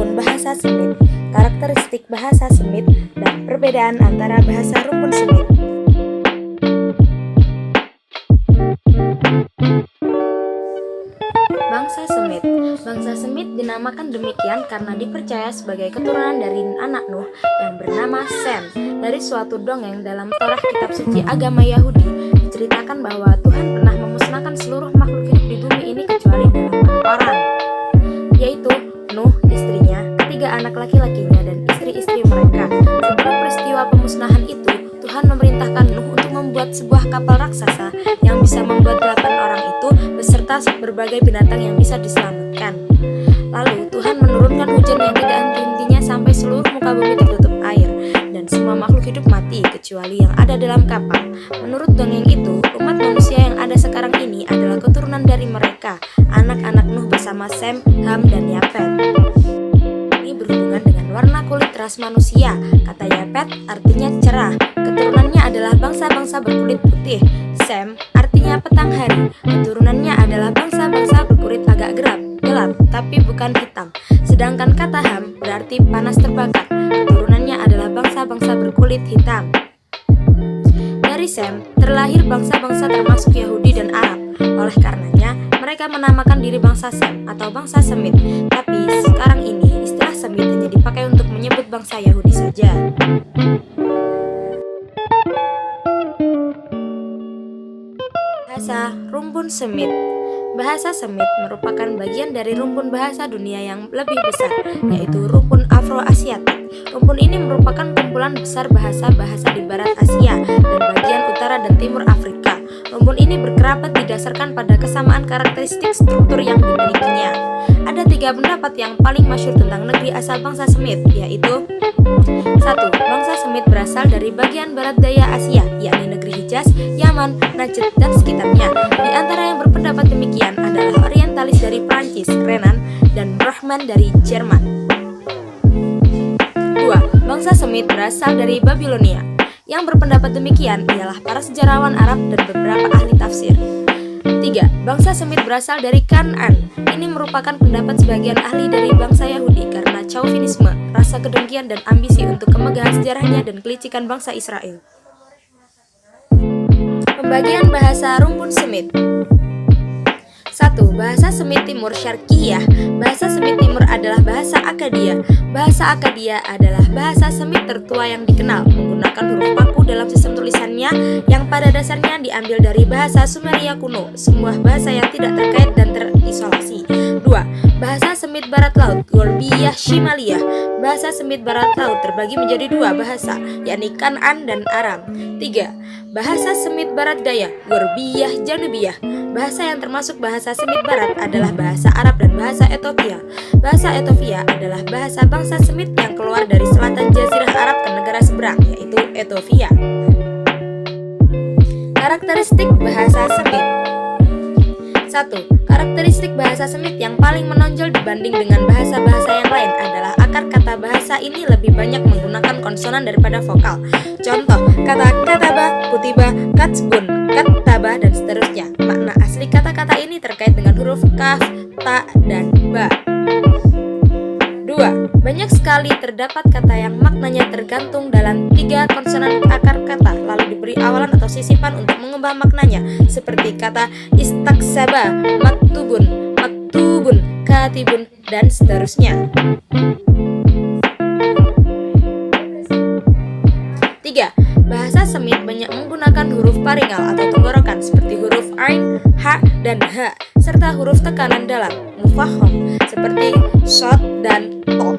rumpun bahasa Semit, karakteristik bahasa Semit, dan perbedaan antara bahasa rumpun Semit. Bangsa Semit. Bangsa Semit dinamakan demikian karena dipercaya sebagai keturunan dari anak Nuh yang bernama Sem. Dari suatu dongeng dalam Torah kitab suci agama Yahudi, diceritakan bahwa Tuhan pernah memusnahkan seluruh makhluk hidup di bumi ini kecuali 8 orang, yaitu Nuh, istrinya, 3 anak laki-lakinya, dan istri-istri mereka. Sebelum peristiwa pemusnahan itu, Tuhan memerintahkan Nuh untuk membuat sebuah kapal raksasa yang bisa membuat 8 orang itu beserta berbagai binatang yang bisa diselamatkan. Lalu Tuhan menurunkan hujan yang tidak henti-hentinya sampai seluruh muka bumi tertutup air dan semua makhluk hidup mati kecuali yang ada dalam kapal. Menurut dongeng itu, umat manusia yang ada sekarang ini adalah keturunan dari mereka, anak-anak Nuh bersama Sem, Ham, dan Yafet. Ini berhubungan dengan warna kulit ras manusia. Kata Yafet artinya cerah. Keturunannya adalah bangsa-bangsa berkulit putih. Sem artinya petang hari. Keturunannya adalah bangsa-bangsa berkulit agak gelap, tapi bukan hitam. Sedangkan kata Ham berarti panas terbakar. Keturunannya adalah bangsa-bangsa berkulit hitam. Dari Sem terlahir bangsa-bangsa termasuk Yahudi dan Arab. Oleh karenanya, mereka menamakan diri bangsa Sem atau bangsa Semit. Tapi sekarang ini istilah Semit hanya dipakai untuk menyebut bangsa Yahudi saja. Bahasa rumpun Semit. Bahasa Semit merupakan bagian dari rumpun bahasa dunia yang lebih besar, yaitu rumpun Afro-Asiatik. Rumpun ini merupakan kumpulan besar bahasa-bahasa di barat Asia dan bagian utara dan timur Afrika. Rumpun ini berkerabat didasarkan pada kesamaan karakteristik struktur yang dimilikinya. Ada 3 pendapat yang paling masyhur tentang negeri asal bangsa Semit, yaitu 1. Bangsa Semit berasal dari bagian barat daya Asia, yakni negeri Hijaz, Yaman, Najd, dan sekitarnya. Di antara yang berpendapat demikian adalah orientalis dari Prancis, Renan, dan Brahman dari Jerman. 2. Bangsa Semit berasal dari Babilonia. Yang berpendapat demikian ialah para sejarawan Arab dan beberapa ahli tafsir. 3. Bangsa Semit berasal dari Kan'an. Ini merupakan pendapat sebagian ahli dari bangsa Yahudi karena chauvinisme, rasa kedengkian dan ambisi untuk kemegahan sejarahnya dan kelicikan bangsa Israel. Pembagian bahasa rumpun Semit. 1. Bahasa Semit Timur Syarqiyah. Bahasa Semit Timur adalah bahasa Akkadia. Bahasa Akkadia adalah bahasa Semit tertua yang dikenal, menggunakan huruf paku dalam sistem tulisannya yang pada dasarnya diambil dari bahasa Sumeria kuno, sebuah bahasa yang tidak terkait dan terisolasi. 2. Bahasa Semit Barat Laut Gorbiyah Shimaliyah. Bahasa Semit Barat Laut terbagi menjadi 2 bahasa, yakni Kan'an dan Aram. 3. Bahasa Semit Barat Daya Gorbiyah Janubiyah. Bahasa yang termasuk bahasa Semit Barat adalah bahasa Arab dan bahasa Ethiopia. Bahasa Ethiopia adalah bahasa bangsa Semit yang keluar dari selatan Jazirah Arab ke negara seberang, yaitu Ethiopia. Karakteristik bahasa Semit. 1. Karakteristik bahasa Semit yang paling menonjol dibanding dengan bahasa-bahasa yang lain adalah akar kata bahasa ini lebih banyak menggunakan konsonan daripada vokal. Contoh, kata kataba, kutiba, katsbun, kattaba, dan seterusnya. Makna asli kata-kata ini terkait dengan huruf kaf, ta, dan ba. 2. Banyak sekali terdapat kata yang maknanya tergantung dalam 3 konsonan akar kata, lalu diberi awalan atau sisipan untuk mengubah maknanya, seperti kata istaksaba, maktubun, maktubun, katibun, dan seterusnya. 3. Bahasa Semit banyak menggunakan huruf paringal atau tenggorokan seperti huruf ain, ha, dan ha, serta huruf tekanan dalam, mufahham, seperti shod dan to.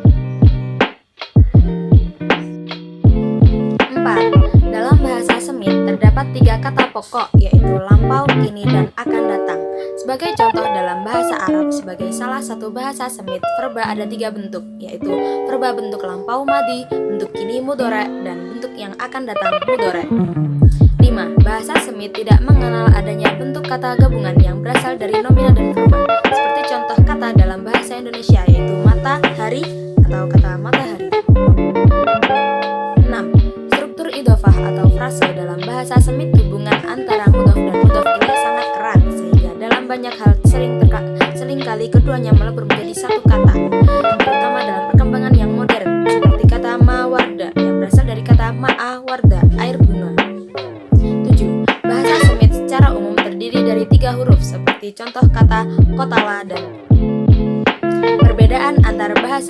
4. Dalam bahasa Semit terdapat 3 kata pokok, yaitu lampau, kini, dan akan datang. Sebagai contoh, dalam bahasa Arab sebagai salah satu bahasa Semit, verba ada 3 bentuk, yaitu verba bentuk lampau madi, bentuk kini mudhari, dan bentuk yang akan datang mudhari. 5. Bahasa Semit tidak mengenal adanya bentuk kata gabungan yang berasal dari nominal dan verba, seperti contoh kata dalam bahasa Indonesia, yaitu matahari atau kata matahari. 6. Struktur idhofah atau frase dalam bahasa Semit, hubungan antara mudhof dan mudhof ilaih sangat erat, sehingga dalam banyak hal seringkali keduanya melebur menjadi satu kata, terutama dalam perkembangan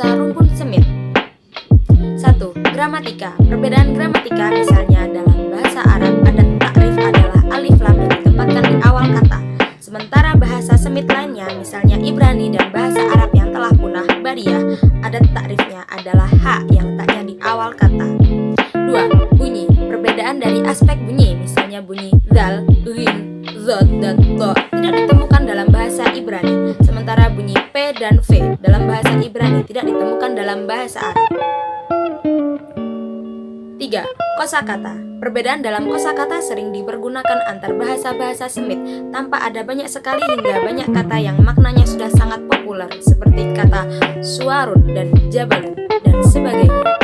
bahasa rumpun Semit. 1. Gramatika. Perbedaan gramatika misalnya dalam bahasa Arab adat takrif adalah alif lam yang ditempatkan di awal kata. Sementara bahasa Semit lainnya misalnya Ibrani dan bahasa Arab yang telah punah Bariyah, adat takrifnya adalah ha yang letaknya di awal kata. 2. Bunyi. Perbedaan dari aspek bunyi misalnya bunyi zal, ghin, zod, dan to tidak ditemukan dalam bahasa Ibrani. Sementara bunyi p dan v dalam bahasa Ibrani tidak ditemukan dalam bahasa Arab. 3. Kosakata. Perbedaan dalam kosakata sering dipergunakan antar bahasa-bahasa Semit tanpa ada banyak sekali hingga banyak kata yang maknanya sudah sangat populer seperti kata suarun dan jabalun dan sebagainya.